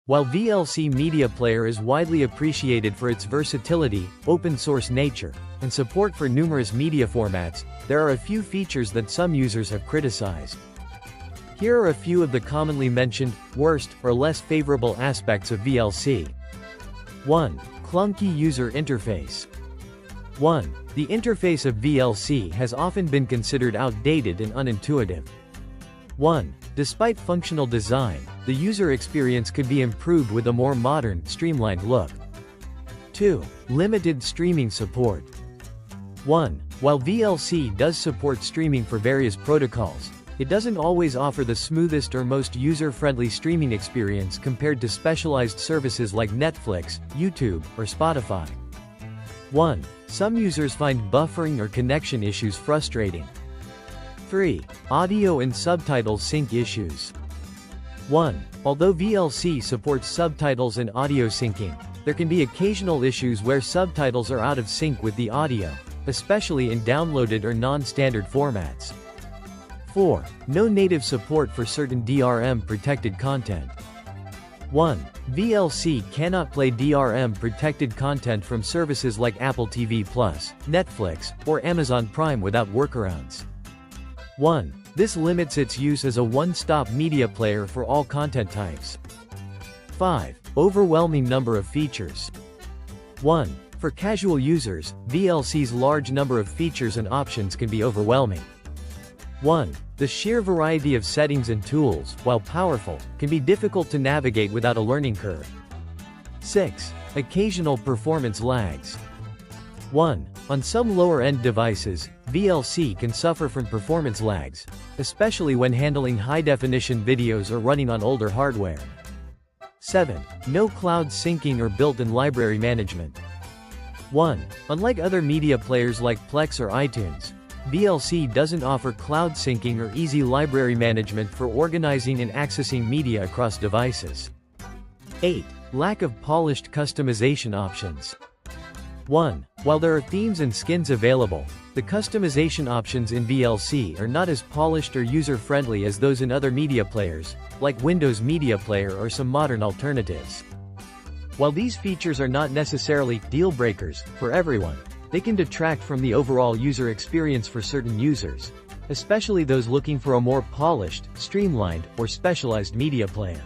While VLC Media Player is widely appreciated for its versatility, open-source nature, and support for numerous media formats, there are a few features that some users have criticized. Here are a few of the commonly mentioned, worst, or less favorable aspects of VLC. 1. Clunky user interface. 1. The interface of VLC has often been considered outdated and unintuitive. 1. Despite functional design, the user experience could be improved with a more modern, streamlined look. 2. Limited streaming support. 1. While VLC does support streaming for various protocols, it doesn't always offer the smoothest or most user-friendly streaming experience compared to specialized services like Netflix, YouTube, or Spotify. 1. Some users find buffering or connection issues frustrating. 3. Audio and subtitles sync issues. 1. Although VLC supports subtitles and audio syncing, there can be occasional issues where subtitles are out of sync with the audio, especially in downloaded or non-standard formats. 4. No native support for certain DRM-protected content. 1. VLC cannot play DRM-protected content from services like Apple TV+, Netflix, or Amazon Prime without workarounds. 1. This limits its use as a one-stop media player for all content types. 5. Overwhelming number of features. 1. For casual users, VLC's large number of features and options can be overwhelming. 1. The sheer variety of settings and tools, while powerful, can be difficult to navigate without a learning curve. 6. Occasional performance lags. 1. On some lower-end devices, VLC can suffer from performance lags, especially when handling high-definition videos or running on older hardware. 7. No cloud syncing or built-in library management. 1. Unlike other media players like Plex or iTunes, VLC doesn't offer cloud syncing or easy library management for organizing and accessing media across devices. 8. Lack of polished customization options. 1. While there are themes and skins available, the customization options in VLC are not as polished or user-friendly as those in other media players, like Windows Media Player or some modern alternatives. While these features are not necessarily deal-breakers for everyone, they can detract from the overall user experience for certain users, especially those looking for a more polished, streamlined, or specialized media player.